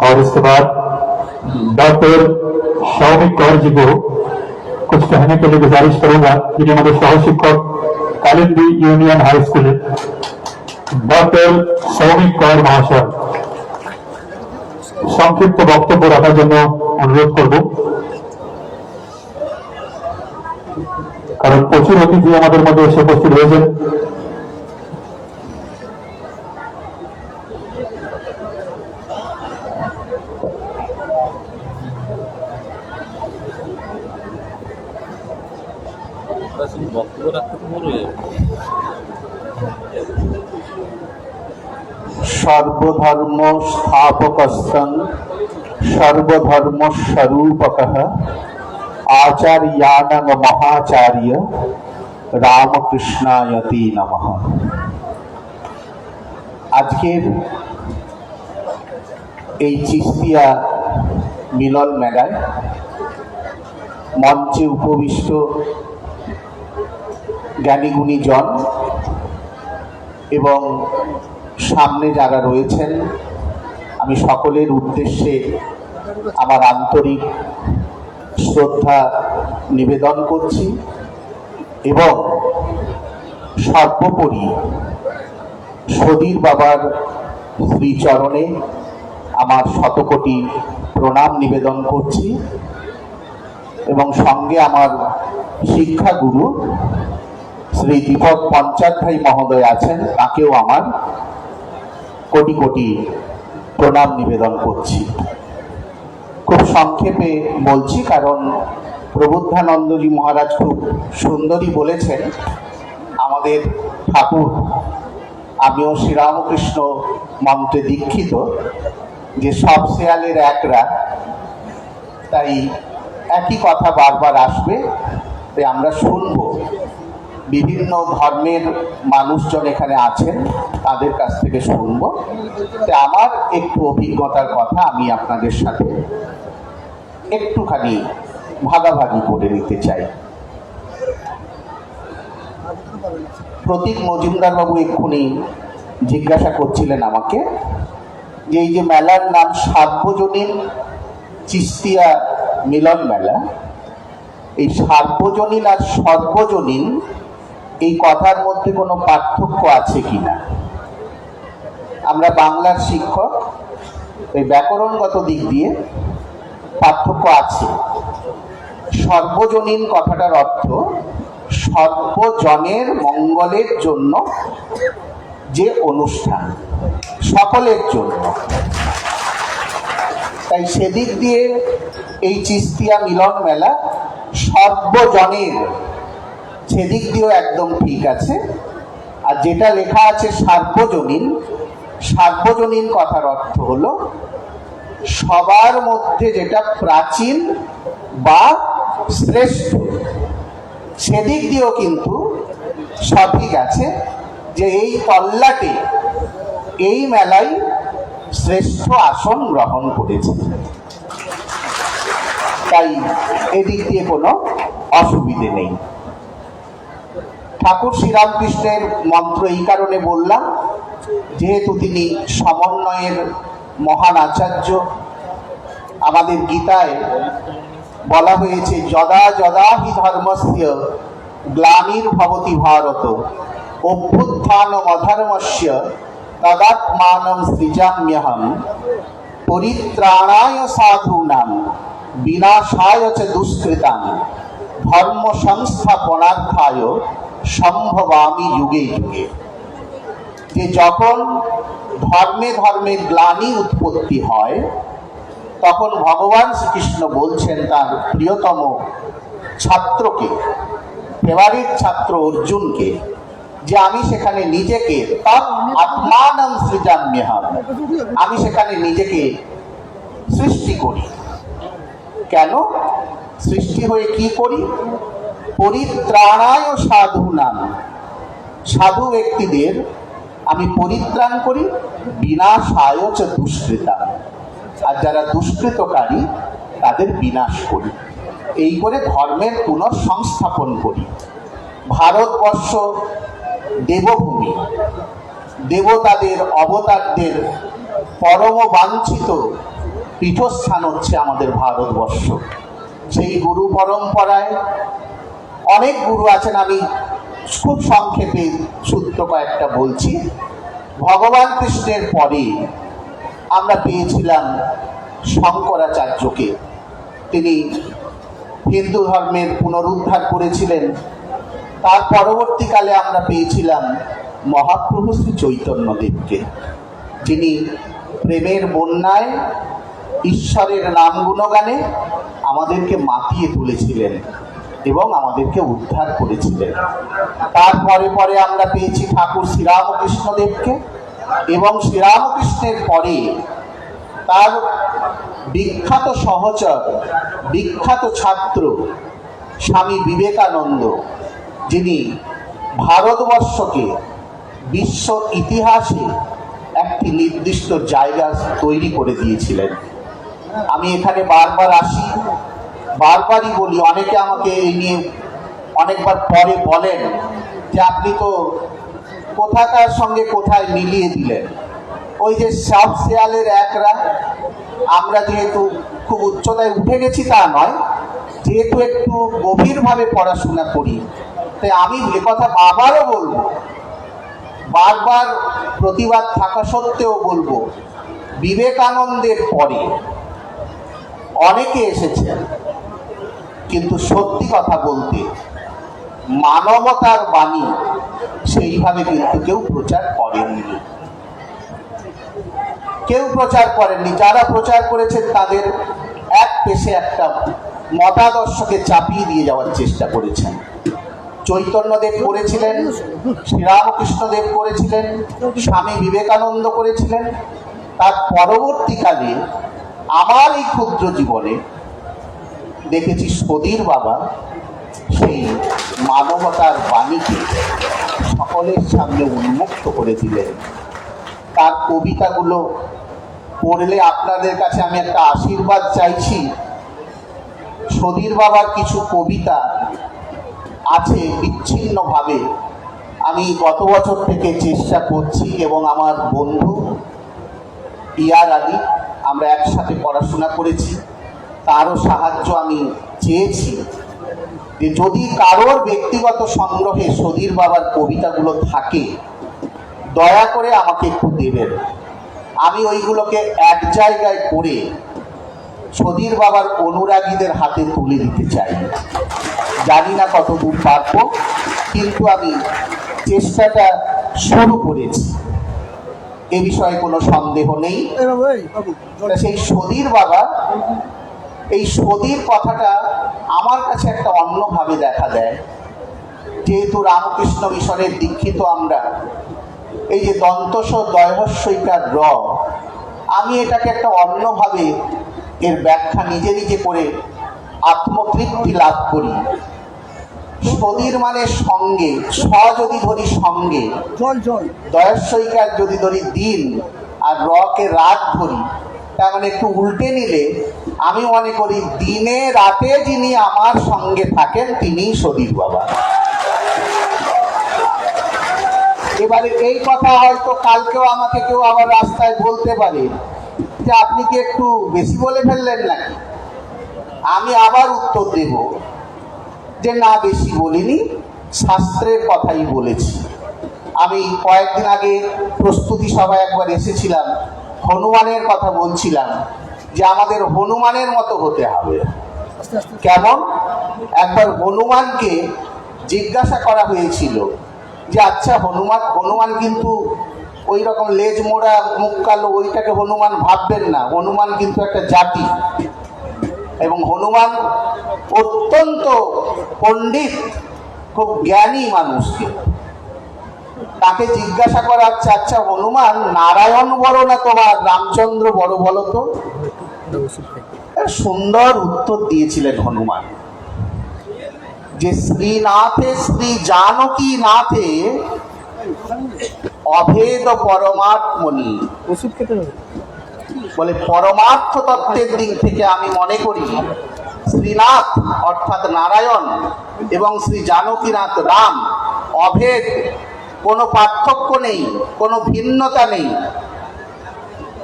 और इसके बाद डॉक्टर सौमिक कौर जी को कुछ कहने के लिए गुजारिश करूंगा, जिन्हें हमारे सह शिक्षक Kalindi union high school doctor Soumik Kaur महाशय संक्षिप्त बक्तव्य रखार जन्य अनुरोध करब, कारण प्रचुर अतिथि हमारे मध्य एसे उपस्थित रयेछेन। सर्वधर्म स्थापकस्तं सर्वधर्म स्वरूपकः आचार्याणां महाचार्य रामकृष्णायते नमः। আজকের এই চিস্তিয়া মিলন মেলায় মঞ্চে উপবিষ্ট জ্ঞানীগুণী জন এবং সামনে যারা রয়েছেন, আমি সকলের উদ্দেশ্যে আমার আন্তরিক শ্রদ্ধা নিবেদন করছি এবং সর্বোপরি সদীর বাবার শ্রীচরণে আমার শতকোটি প্রণাম নিবেদন করছি এবং সঙ্গে আমার শিক্ষাগুরু শ্রী দীপক পঞ্চাধ্যায় মহোদয় আছেন, তাকেও আমার কোটি কোটি প্রণাম নিবেদন করছি। খুব সংক্ষেপে বলছি, কারণ প্রবুদ্ধানন্দজি মহারাজ খুব সুন্দরই বলেছেন, আমাদের ঠাকুর, আমিও শ্রীরামকৃষ্ণ মন্ত্রে দীক্ষিত, যে সব শেয়ালের একরা, তাই একই কথা বারবার আসবে, তাই আমরা শুনবো। বিভিন্ন ধর্মের মানুষজন এখানে আছেন, তাদের কাছ থেকে শুনবো। তাই আমার একটু অভিজ্ঞতার কথা আমি আপনাদের সাথে একটুখানি ভাগাভাগি করে নিতে চাই। প্রতীক মজুমদার বাবু এক্ষুনি জিজ্ঞাসা করছিলেন আমাকে যে এই যে মেলার নাম সার্বজনীন চিস্তিয়া মিলন মেলা, এই সার্বজনীন আর সর্বজনীন এই কথার মধ্যে কোনো পার্থক্য আছে কিনা। আমরা বাংলার শিক্ষক, এই ব্যাকরণগত দিক দিয়ে পার্থক্য আছে। সর্বজনীন কথাটার অর্থ সর্বজনের মঙ্গলের জন্য যে অনুষ্ঠান, সকলের জন্য। তাই সেদিক দিয়ে এই চিস্তিয়া মিলন মেলা সর্বজনের, সেদিক দিয়েও একদম ঠিক আছে। আর যেটা লেখা আছে সার্বজনীন, সার্বজনীন কথার অর্থ হলো সবার মধ্যে যেটা প্রাচীন বা শ্রেষ্ঠ, সেদিক দিয়েও কিন্তু সঠিক আছে যে এই তল্লাটে এই মেলায় শ্রেষ্ঠ আসন গ্রহণ করেছে। তাই এদিক দিয়ে কোনো অসুবিধে নেই। ঠাকুর শ্রীরামকৃষ্ণের মন্ত্র এই কারণে বললাম, যেহেতু তিনি সমন্বয়ের মহান আচার্য। আমাদের গীতায় বলা হয়েছে যদা যদা হি ধর্মস্য গ্লানির্ভবতি ভারত অভ্যুত্থানম অধর্মস্য তদাত্মানম সৃজাম্যহম পরিত্রাণায় সাধূনাম বিনাশায় চ দুষ্কৃতাম ধর্ম সংস্থাপনার্থায় সম্ভবামি যুগে যুগে। যে যখন ধর্মে ধর্মে গ্লানি উৎপত্তি হয়, তখন ভগবান শ্রীকৃষ্ণ বলছেন তার প্রিয়তম ছাত্রকে, ফেভারিট ছাত্র অর্জুনকে, যে আমি সেখানে নিজেকে আত্মানম সৃজাম্যহম, আমি সেখানে নিজেকে সৃষ্টি করি। কেন সৃষ্টি হয়ে কি করি? পরিত্রাণায় সাধূনাম, সাধু ব্যক্তিদের আমি পরিত্রাণ করি, বিনাশায় চ দুষ্কৃতাম, আর যারা দুষ্কৃতকারী তাদের বিনাশ করি। এই করে ধর্মের পুনঃসংস্থাপন করি। ভারতবর্ষ দেবভূমি, দেবতাদের অবতারদের পরম বাঞ্ছিত পীঠস্থান হচ্ছে আমাদের ভারতবর্ষ। সেই গুরু পরম্পরায় অনেক গুরু আছেন, আমি খুব সংক্ষেপে সূত্র কয়েকটা বলছি। ভগবান কৃষ্ণের পরে আমরা পেয়েছিলাম শঙ্করাচার্যকে, তিনি হিন্দু ধর্মের পুনরুদ্ধার করেছিলেন। তার পরবর্তীকালে আমরা পেয়েছিলাম মহাপ্রভু শ্রী চৈতন্যদেবকে, যিনি প্রেমের বন্যায় ঈশ্বরের নাম গুণগানে আমাদেরকে মাতিয়ে তুলেছিলেন এবং আমাদেরকে উদ্ধার করেছিলেন। তারপরে পরে আমরা পেয়েছি ঠাকুর শ্রীরামকৃষ্ণদেবকে, এবং শ্রীরামকৃষ্ণের পরে তার বিখ্যাত সহচর, বিখ্যাত ছাত্র স্বামী বিবেকানন্দ, যিনি ভারতবর্ষকে বিশ্ব ইতিহাসে একটি নির্দিষ্ট জায়গা তৈরি করে দিয়েছিলেন। আমি এখানে বারবার আসি, বারবারই বলি, অনেকে আমাকে এই নিয়ে অনেকবার পরে বলেন যে আপনি তো কোথাকার সঙ্গে কোথায় মিলিয়ে দিলেন। ওই যে সব শেয়ালের একরা, আমরা যেহেতু খুব উচ্চতায় উঠে গেছি তা নয়, যেহেতু একটু গভীরভাবে পড়াশোনা করি, তাই আমি একথা আবারও বলবো, বারবার প্রতিবাদ থাকা সত্ত্বেও বলবো, বিবেকানন্দের পরে অনেকে এসেছেন, কিন্তু সত্যি কথা বলতে মানবতার বাণী সেইভাবে কিন্তু কেউ প্রচার করেননি। যারা প্রচার করেছেন তাদের এক পেশে একটা মতাদর্শকে চাপিয়ে দিয়ে যাওয়ার চেষ্টা করেছেন। চৈতন্যদেব করেছিলেন, শ্রীরামকৃষ্ণদেব করেছিলেন, স্বামী বিবেকানন্দ করেছিলেন। তার পরবর্তীকালে আমার এই ক্ষুদ্র জীবনে দেখেছি সদীর বাবা সেই মানবতার বাণীকে সকলের সামনে উন্মুক্ত করে দিলেন। তার কবিতাগুলো পড়লে আপনাদের কাছে আমি একটা আশীর্বাদ চাইছি। সদীর বাবার কিছু কবিতা আছে বিচ্ছিন্নভাবে, আমি গত বছর থেকে চেষ্টা করছি, এবং আমার বন্ধু ইয়ার আলী, আমরা একসাথে পড়াশোনা করেছি, তারও সাহায্য আমি চেয়েছি যে যদি কারোর ব্যক্তিগত সংগ্রহে সদীর বাবার কবিতাগুলো থাকে দয়া করে আমাকে একটু দেবেন। আমি ওইগুলোকে এক জায়গায় করে সদীর বাবার অনুরাগীদের হাতে তুলে দিতে চাই। জানি না কতদূর পারবো, কিন্তু আমি চেষ্টাটা শুরু করেছি, এ বিষয়ে কোনো সন্দেহ নেই। সেই সদীর বাবা, এই সদীর কথাটা আমার কাছে একটা অন্যভাবে দেখা দেয়। যেহেতু রামকৃষ্ণ মিশনের দীক্ষিত আমরা, এই যে দন্তস দয়হস্যইকার র, আমি এটাকে একটা অন্যভাবে এর ব্যাখ্যা নিজে নিজে করে আত্মতৃপ্তি লাভ করি। সদীর মানে সঙ্গে, স যদি ধরি সঙ্গে, দয়স্যইকার যদি ধরি দিন, আর রকে রাত ধরি, তার মানে একটু উল্টে নিলে আমি মনে করি দিনে রাতে যিনি আমার সঙ্গে থাকেন তিনিই সদীর বাবা। এবারে এই কথা হয়তো কালকেও আমাকে কেউ আবার রাস্তায় বলতে পারে যে আপনি কি একটু বেশি বলে ফেললেন নাকি। আমি আবার উত্তর দেব যে না, বেশি বলিনি, শাস্ত্রের কথাই বলেছি। আমি কয়েকদিন আগে প্রস্তুতি সভায় একবার এসেছিলাম, হনুমানের কথা বলছিলাম যে আমাদের হনুমানের মতো হতে হবে। কেমন? একবার হনুমানকে জিজ্ঞাসা করা হয়েছিল যে আচ্ছা হনুমান কিন্তু ওই রকম লেজ মোড়া মুখ কালো, ওইটাকে হনুমান ভাববেন না, হনুমান কিন্তু একটা জাতি, এবং হনুমান অত্যন্ত পণ্ডিত, খুব জ্ঞানী মানুষকে। তাকে জিজ্ঞাসা করা হচ্ছে আচ্ছা হনুমান, নারায়ণ বড় না তোমার রামচন্দ্র বড় বলো তো? সুন্দর উত্তর দিয়েছিলেন হনুমান যে শ্রীনাথে শ্রী জানকী নাথে অভেদ পরমাত্মনি। বলে পরমার্থ তত্ত্বের দিক থেকে আমি মনে করি শ্রীনাথ অর্থাৎ নারায়ণ এবং শ্রী জানকীনাথ রাম অভেদ, কোনো পার্থক্য নেই, কোনো ভিন্নতা নেই।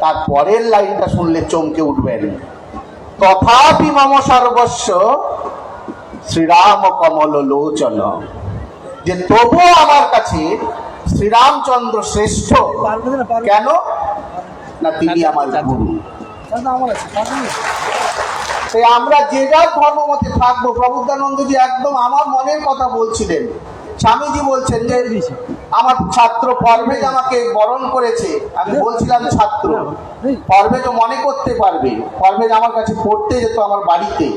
তার পরের লাইনটা শুনলে চমকে উঠবেন, তথাপি মম সর্বস্ব শ্রীরাম কমল লোচন, যে তবুও আমার কাছে শ্রীরামচন্দ্র শ্রেষ্ঠ। কেন না তিনি আমার গুরু। তাই আমরা যে যার ধর্মমতে থাকবো। প্রবুদ্ধানন্দজি একদম আমার মনের কথা বলছিলেন। স্বামীজি বলছেন যে আমার ছাত্র পর্বেজ আমাকে বরণ করেছে। আমি বলছিলাম ছাত্র, পর্বেজ মনে করতে পারবে, পর্বেজ আমার কাছে পড়তে যেত আমার বাড়িতে,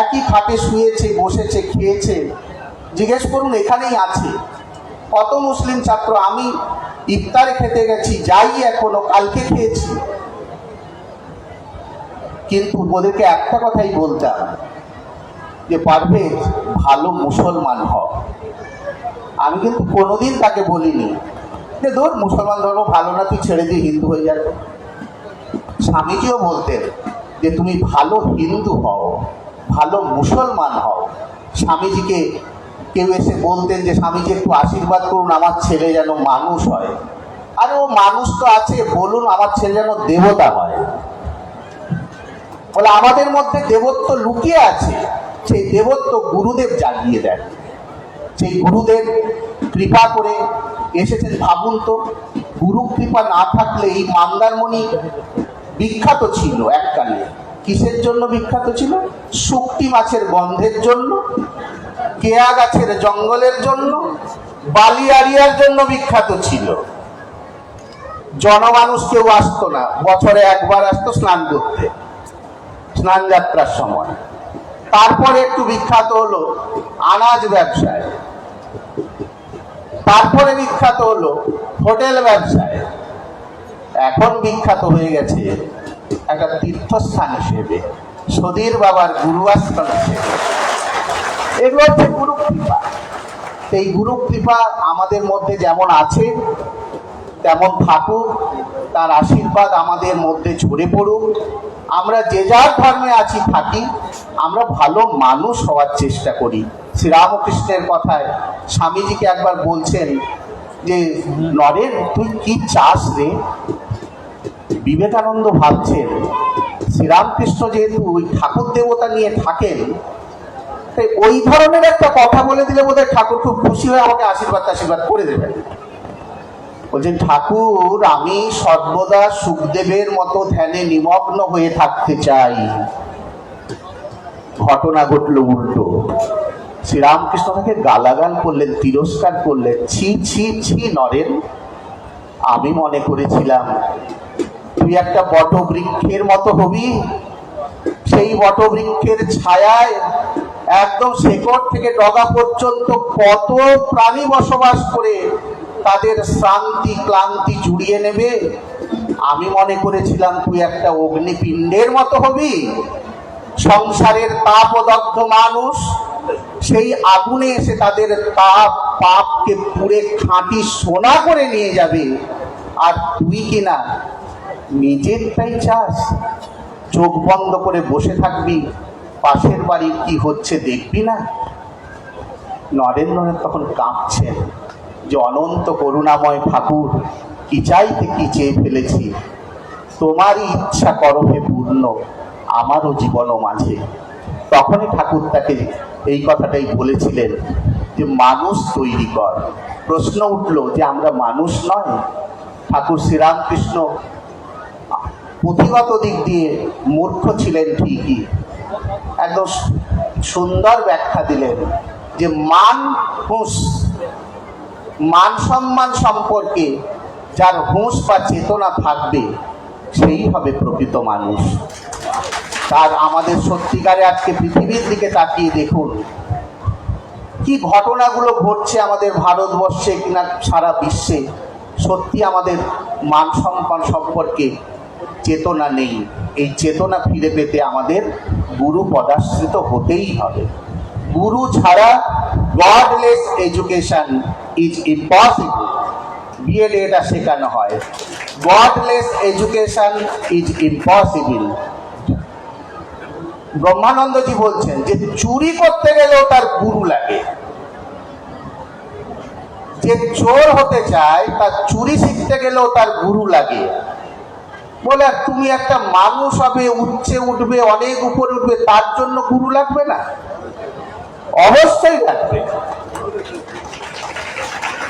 একই খাটে শুয়েছে, বসেছে, খেয়েছে। জিজ্ঞেস করুন, এখানেই আছে। কত মুসলিম ছাত্র আমি ইফতারে খেতে গেছি, যাই এখনো, কালকে খেয়েছি, কিন্তু ওদেরকে একটা কথাই বলতাম যে পারভেজ ভালো মুসলমান হও। আমি কিন্তু কোনোদিন তাকে বলিনি যে ধর মুসলমান ধর্ম ভালো না, তুই ছেড়ে দিয়ে হিন্দু হয়ে যাবে। স্বামীজিও বলতেন যে তুমি ভালো হিন্দু হও, ভালো মুসলমান হও। স্বামীজিকে কেউ এসে বলতেন যে স্বামীজি একটু আশীর্বাদ করুন আমার ছেলে যেন মানুষ হয়। আরে ও মানুষ তো আছে, বলুন আমার ছেলে যেন দেবতা হয়। বলে আমাদের মধ্যে দেবত্ব লুকিয়ে আছে, সেই দেবত্ব গুরুদেব জাগিয়ে দেন। সেই গুরুদেব কৃপা করে এসেছেন। ভাবুন তো, গুরু কৃপা না থাকলে এই মন্দারমণি বিখ্যাত ছিল এককালে। কিসের জন্য বিখ্যাত ছিল? শুকটি মাছের গন্ধের জন্য, কেয়া গাছের জঙ্গলের জন্য, বালিয়ারিয়ার জন্য বিখ্যাত ছিল। জনমানুষ কেউ আসতো না, বছরে একবার আসতো স্নান করতে, স্নান যাত্রার সময়। তারপরে একটু বিখ্যাত হলো আনাজ ব্যবসায়, তারপরে বিখ্যাত হলো হোটেল ব্যবসায়, এখন বিখ্যাত হয়ে গেছে একটা তীর্থস্থান হিসেবে, সদীর বাবার গুরুআশ্রম হিসেবে। এগুলো হচ্ছে গুরু কৃপা। এই গুরু কৃপা আমাদের মধ্যে যেমন আছে তেমন থাকুক, তার আশীর্বাদ আমাদের মধ্যে ঝরে পড়ুক। আমরা যে যার ধর্মে আছি থাকি, আমরা ভালো মানুষ হওয়ার চেষ্টা করি। শ্রীরামকৃষ্ণের কথায় স্বামীজিকে একবার বলছেন যে নরেন তুই কি চাস রে? বিবেকানন্দ ভাবছেন শ্রীরামকৃষ্ণ যেহেতু ওই ঠাকুর দেবতা নিয়ে থাকেন, তাই ওই ধরনের একটা কথা বলে দিলে বোধহয় ঠাকুর খুব খুশি হয়ে আমাকে আশীর্বাদ করে দেবেন। বলছেন ঠাকুর আমি সর্বদা সুখদেবের মতো ধ্যানে নিমগ্ন হয়ে থাকতে চাই। ঘটনা ঘটল উল্টো। শ্রীরামকৃষ্ণ তাকে গালাগাল করলেন, তিরস্কার করলেন। ছি ছি ছি নরেন, আমি মনে করেছিলাম তুই একটা বটবৃক্ষের মতো হবি, সেই বটবৃক্ষের ছায়ায় একদম শেকড় থেকে ডগা পর্যন্ত কত প্রাণী বসবাস করে তাদের শ্রান্তি ক্লান্তি জুড়িয়ে নেবে। আমি মনে করেছিলাম তুই একটা অগ্নিপিণ্ডের মতো হবি, সংসারের তাপদগ্ধ মানুষ সেই আগুনে এসে তাদের তাপ পাপকে পুড়ে খাঁটি সোনা করে নিয়ে যাবে। আর তুই কিনা নিজেরটাই চাস, চোখ বন্ধ করে বসে থাকবি, পাশের বাড়ির কি হচ্ছে দেখবি না। নরেন্দ্রনাথ তখন কাঁপছেন যে অনন্ত করুণাময় ঠাকুর, কি চাইতে কি চেয়ে ফেলেছি, তোমারই ইচ্ছা করো হে পূর্ণ আমারও জীবনও মাঝে। তখনই ঠাকুর তাকে এই কথাটাই বলেছিলেন যে মানুষ তৈরি কর। প্রশ্ন উঠল যে আমরা মানুষ নয়? ঠাকুর শ্রীরামকৃষ্ণ পুঁথিগত দিক দিয়ে মূর্খ ছিলেন ঠিকই, একদম সুন্দর ব্যাখ্যা দিলেন যে মান হুঁশ, মান সম্মান সম্পর্কে যার হুঁশ বা চেতনা থাকবে সেই হবে প্রকৃত মানুষ। তার আমাদের সত্যিকারে আজকে পৃথিবীর দিকে তাকিয়ে দেখুন কি ঘটনাগুলো ঘটছে আমাদের ভারতবর্ষে কিনা সারা বিশ্বে। সত্যি আমাদের মান সম্মান সম্পর্কে চেতনা নেই। এই চেতনা ফিরে পেতে আমাদের গুরু পদাশ্রিত হতেই হবে। গুরু ছাড়া গডলেস এডুকেশন ইজ ইম্পসিবল। বিএডে এটা শেখানো হয়, গডলেস এডুকেশন ইজ ইম্পসিবল। ব্রহ্মানন্দজি বলছেন যে চুরি করতে গেলেও তার গুরু লাগে। যে চোর হতে চায় তার চুরি শিখতে গেলেও তার গুরু লাগে। বলে তুমি একটা মানুষ হবে, উচ্চে উঠবে, অনেক উপরে উঠবে, তার জন্য গুরু লাগবে না? অবশ্যই লাগবে।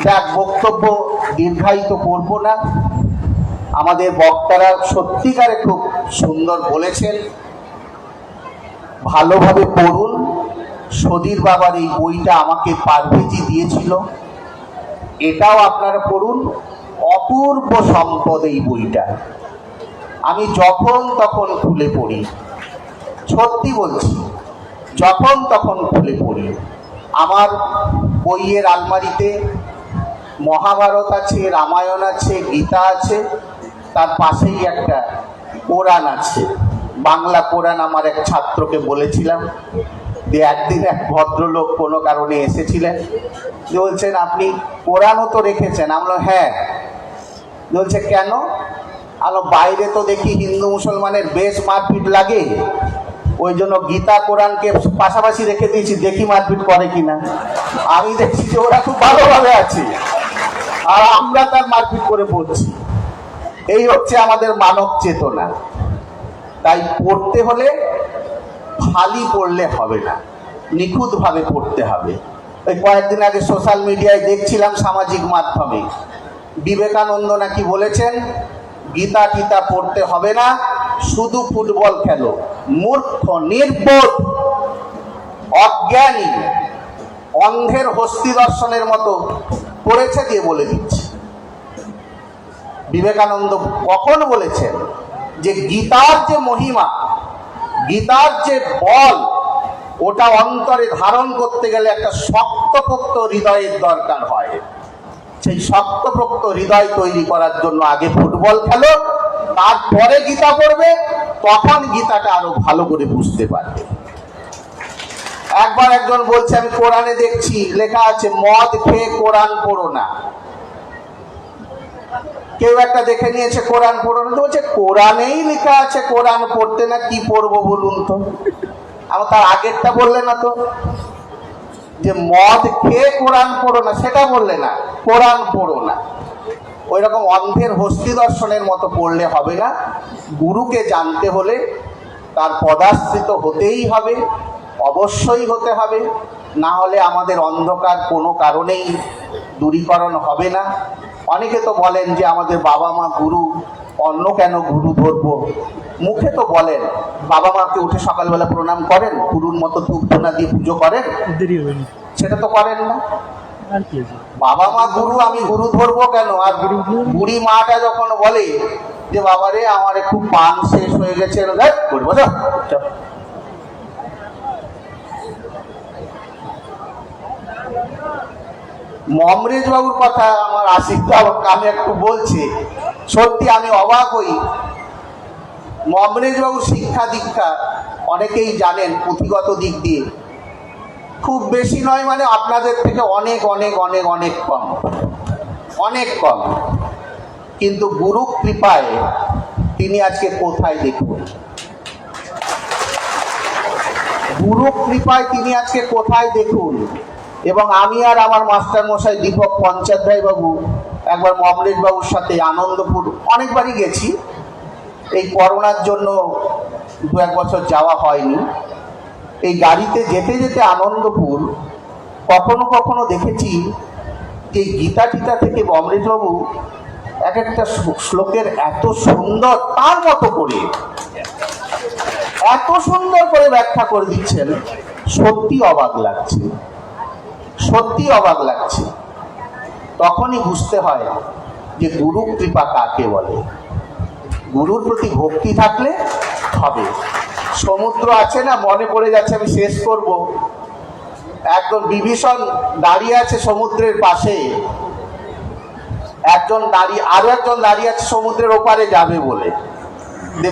যাক, বক্তব্য দীর্ঘায়িত করব না। আমাদের বক্তারা সত্যিকারে খুব সুন্দর বলেছেন। ভালোভাবে পড়ুন। সদীর বাবার এই বইটা আমাকে পারভেজি দিয়েছিল, এটাও আপনারা পড়ুন। অপূর্ব সম্পদ এই বইটা। আমি যখন তখন খুলে পড়ি, সত্যি বলছি, যখন তখন খুলে পড়ি। আমার বইয়ের আলমারিতে মহাভারত আছে, রামায়ণ আছে, গীতা আছে, তার পাশেই একটা কোরআন আছে, বাংলা কোরআন। আমার এক ছাত্রকে বলেছিলাম যে একদিন এক ভদ্রলোক কোনো কারণে এসেছিলেন, যে বলছেন আপনি কোরআনও তো রেখেছেন। আমরা হ্যাঁ। বলছে কেন? আলো বাইরে তো দেখি হিন্দু মুসলমানের বেশ মারপিট লাগে, ওই জন্য গীতা কোরআনকে পাশাপাশি রেখে দিয়েছি, দেখি মারপিট করে কিনা। আমি দেখছি যে ওরা খুব ভালোভাবে আছে, আর আমরা তার মারপিট করে পড়ছি। এই হচ্ছে আমাদের মানব চেতনা। তাই পড়তে হলে খালি পড়লে হবে না, নিখুঁতভাবে পড়তে হবে। ওই কয়েকদিন আগে সোশ্যাল মিডিয়ায় দেখছিলাম, সামাজিক মাধ্যমে, বিবেকানন্দ নাকি বলেছেন গীতা টিতা পড়তে হবে না, শুধু ফুটবল খেলো। মূর্খ, নির্বোধ, অজ্ঞানী, অন্ধের হস্তি দর্শনের মতো পড়েছে দিয়ে বলে দিচ্ছে। বিবেকানন্দ কখন বলেছেন যে গীতার যে মহিমা, গীতার যে বল, ওটা অন্তরে ধারণ করতে গেলে একটা শক্তপোক্ত হৃদয়ের দরকার হয়। সেই শক্তপোক্ত হৃদয় তৈরি করার জন্য আগে ফুটবল খেলো, তারপরে গীতা পড়বে, তখন গীতাটা আরো ভালো করে বুঝতে পারবে। একবার একজন বলছে, আমি কোরআনে দেখছি লেখা আছে মদ খেয়ে কোরআন পড়ো না। কেউ একটা দেখে নিয়েছে কোরআন পড়ো না, তো বলছে কোরআনেই লেখা আছে কোরআন পড়তে না, কি পড়বো বলুন তো? আমার তার আগেরটা বললে না তো, যে মদ খেয়ে কোরআন পড়ো না, সেটা বললে না, কোরআন পড়ো না। ওই রকম অন্ধের হস্তি দর্শনের মতো পড়লে হবে না। গুরুকে জানতে হলে তার পদাশ্রিত হতেই হবে, অবশ্যই হতে হবে, না হলে আমাদের অন্ধকার কোনো কারণেই দূরীকরণ হবে না। অনেকে তো বলেন যে আমাদের বাবা মা গুরু, অন্য কেন গুরু ধরবো? মুখে তো বলেন, বাবা মাকে উঠে সকালবেলা প্রণাম করেন, গুরুর মতো ধূপ ধুনা দিয়ে পুজো করেন, সেটা তো করেন না। বাবা মা গুরু, আমি গুরু ধরবো কেন? আর বুড়ি মাটা যখন বলে যে বাবারে আমার খুব পান শেষ হয়ে গেছে, করবো তো মমরেজ বাবুর কথা আমার আশিক আমি একটু বলছি, সত্যি আমি অবাক হই। মমরেজ বাবুর শিক্ষা দীক্ষা অনেকেই জানেন পুঁথিগত দিক দিয়ে খুব বেশি নয়, মানে আপনাদের থেকে অনেক অনেক অনেক অনেক কম, অনেক কম। কিন্তু গুরু কৃপায় তিনি আজকে কোথায় দেখুন, গুরু কৃপায় তিনি আজকে কোথায় দেখুন। এবং আমি আর আমার মাস্টার মশাই দীপক পঞ্চাধ্যায় বাবু একবার মমরেজ বাবুর সাথে আনন্দপুর অনেকবারই গেছি। এই করোনার জন্য 2-1 বছর যাওয়া হয়নি। এই গাড়িতে যেতে যেতে আনন্দপুর কখনো কখনো দেখেছি যে গীতা টিতা থেকে মমরেজ বাবু এক একটা শ্লোকের এত সুন্দর, তার মতো করে এত সুন্দর করে ব্যাখ্যা করে দিচ্ছেন, সত্যি অবাক লাগছে, সত্যি অবাক লাগছে। তখনই বুঝতে হয় যে গুরু কৃপা কাকে বলে। গুরুর প্রতি ভক্তি থাকলে হবে। সমুদ্র আছে না, মনে পড়ে যাচ্ছে, আমি শেষ করব। একজন বিভীষণ দাঁড়িয়ে আছে সমুদ্রের পাশে, আরো একজন দাঁড়িয়ে আছে সমুদ্রের ওপারে যাবে বলে।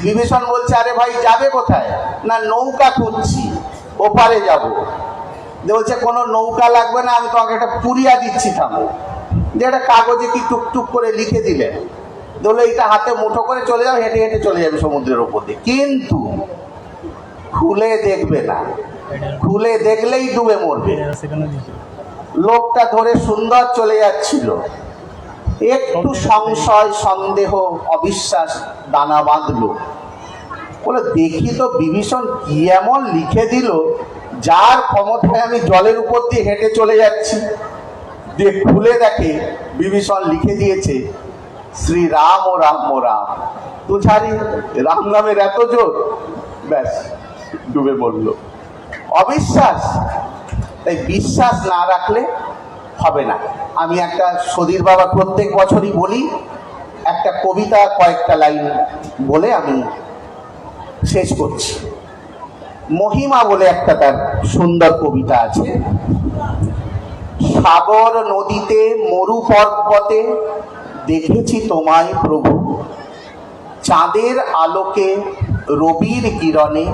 বিভীষণ বলছে, আরে ভাই যাবে কোথায়? না নৌকা খুঁজছি, ওপারে যাব। বলছে কোনো নৌকা লাগবে না, আমি তোমাকে একটা পুরিয়া দিচ্ছি, থামো। যে একটা কাগজে কি টুকটুক করে লিখে দিলেন, বলে এটা হাতে মুঠো করে চলে যাও, হেঁটে হেঁটে চলে যাবে সমুদ্রের ওপর দিয়ে। কিন্তু খুলে দেখবে না, খুলে দেখলেই ডুবে মরবে। লোকটা ধরে সুন্দর চলে যাচ্ছিল, একটু সংশয় সন্দেহ অবিশ্বাস দানা বাঁধলো। বলে দেখি তো বিভীষণ কি এমন লিখে দিল, যার ক্ষমতায় আমি জলের উপর দিয়ে হেঁটে চলে যাচ্ছি। দিয়ে খুলে দেখে বিভীষণ লিখে দিয়েছে শ্রীরাম ও রাম ও রাম। তো ছাড়ি রাম নামের এত জোর, ব্যাস ডুবে পড়ল। অবিশ্বাস, তাই বিশ্বাস না রাখলে হবে না। আমি একটা সদীর বাবা প্রত্যেক বছরই বলি, একটা কবিতা কয়েকটা লাইন বলে আমি শেষ করছি। মহিমা বলে একটা তার সুন্দর কবিতা আছে। সাগর নদীতে মরু পর্বতে দেখেছি তোমায় প্রভু, চাঁদের আলোকে রবির কিরণে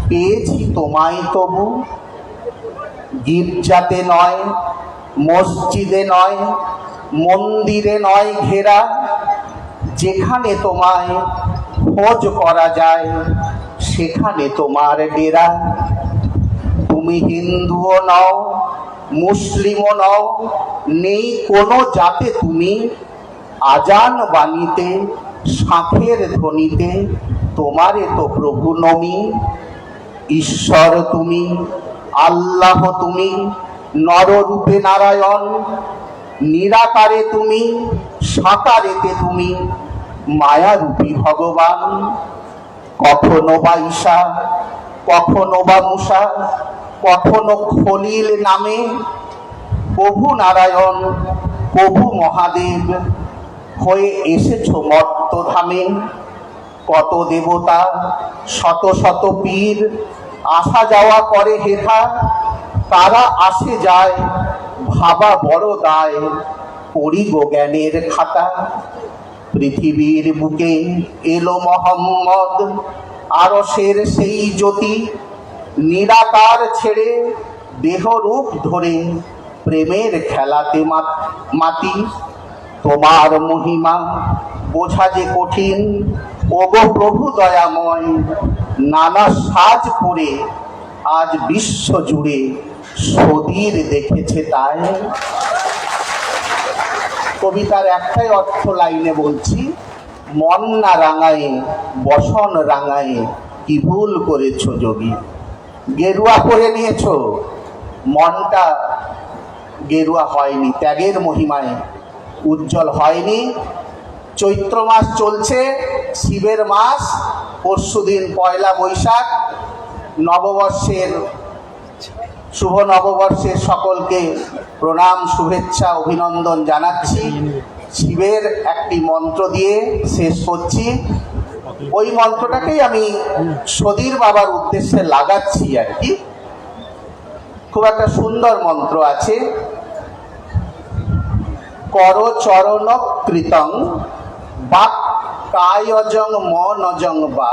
পেয়েছি তোমায় তবু। গির্জাতে নয়, মসজিদে নয়, মন্দিরে নয় ঘেরা, যেখানে তোমায় খোঁজ করা যায় সেখানে তোমার ডেরা। তুমি হিন্দুও নও, মুসলিমও নও, নেই কোনো জাতে তুমি, আজান বাণীতে শাঁখের ধ্বনিতে তোমারে তো প্রভু নমি। ঈশ্বর তুমি, আল্লাহ তুমি, নররূপে নারায়ণ, নিরাকারে তুমি, সাকারেতে তুমি, মায়ারূপী ভগবান। কখনো বা ঈশা, কখনো বা মূষা, কখনো খলিল নামে, প্রভু নারায়ণ প্রভু মহাদেব হয়ে এসেছ মর্তধামে। কত দেবতা শত শত পীর আসা যাওয়া করে হেথা, তারা আসে যায় ভাবা বড় দায়, পড়িব জ্ঞানের খাতা। পৃথিবীর বুকে এলো মোহাম্মদ আরশের সেই জ্যোতি, নিরাকার ছেড়ে দেহরূপ ধরে প্রেমের খেলাতে মাতি। তোমার মহিমা বোঝা যে কঠিন, ওগো প্রভু দয়াময়, নানা সাজ করে আজ বিশ্ব জুড়ে সদীর দেখেছে তাই। কবিতার একটাই অর্থ লাইনে বলছি, মন না রাঙায়ে বসন রাঙায়ে কি ভুল করেছ যোগী। গেরুয়া পরে নিয়েছ, মনটা গেরুয়া হয়নি, ত্যাগের মহিমায় উজ্জ্বল হয়নি। চৈত্র মাস চলছে, শিবের মাস, পরশুদিন পয়লা বৈশাখ, নববর্ষের শুভ নববর্ষের সকলকে প্রণাম শুভেচ্ছা অভিনন্দন জানাচ্ছি। শিবের একটি মন্ত্র দিয়ে শেষ করছি। ওই মন্ত্রটাকেই আমি সদীর বাবার উদ্দেশ্যে লাগাচ্ছি আর কি। খুব একটা সুন্দর মন্ত্র আছে। কর চরণ কৃতং বা কায়জং মনজং বা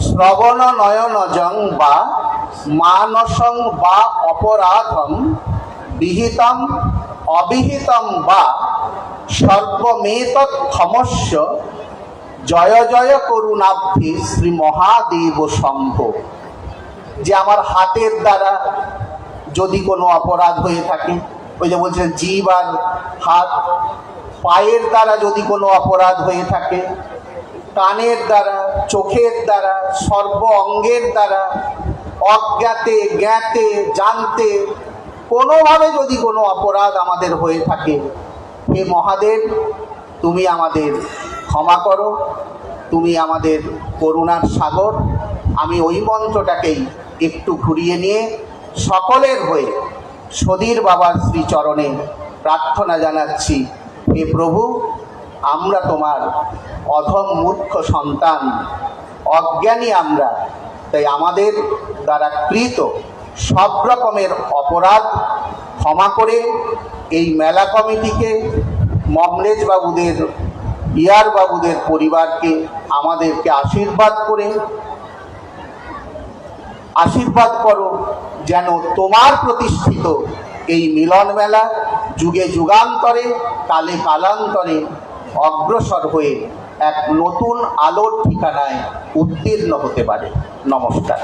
শ্রবণ নয়নজং বা মানসং বা অপরাধম বিহিতম অবিহিতম বা সর্বমেতৎ ক্ষমস্য জয় জয় করুণাব্ধি শ্রী মহাদেব শম্ভ। যে আমার হাতের দ্বারা যদি কোনো অপরাধ হয়ে থাকে, ওই যে বলছেন জীব আর হাত, পায়ের দ্বারা যদি কোনো অপরাধ হয়ে থাকে, কানের দ্বারা, চোখের দ্বারা, সর্ব অঙ্গের দ্বারা, অজ্ঞাতে জ্ঞাতে জানতে কোনোভাবে যদি কোনো অপরাধ আমাদের হয়ে থাকে, হে মহাদেব তুমি আমাদের ক্ষমা করো, তুমি আমাদের করুণার সাগর। আমি ওই মন্ত্রটাকেই একটু ঘুরিয়ে নিয়ে সকলের হয়ে সদীর বাবার শ্রীচরণে প্রার্থনা জানাচ্ছি, হে প্রভু আমরা তোমার অধম মূর্খ সন্তান, অজ্ঞানী আমরা, তাই আমাদের দ্বারা কৃত সব রকমের অপরাধ ক্ষমা করে এই মেলা কমিটিকে, মমলেজ বাবুদের, ইয়ার বাবুদের পরিবারকে আমাদেরকে আশীর্বাদ করো, যেন তোমার প্রতিষ্ঠিত এই মিলন মেলা যুগে যুগান্তরে কালে কালান্তরে অগ্রসর হয়ে এক নতুন আলোর ঠিকানায় উত্তীর্ণ হতে পারে। নমস্কার।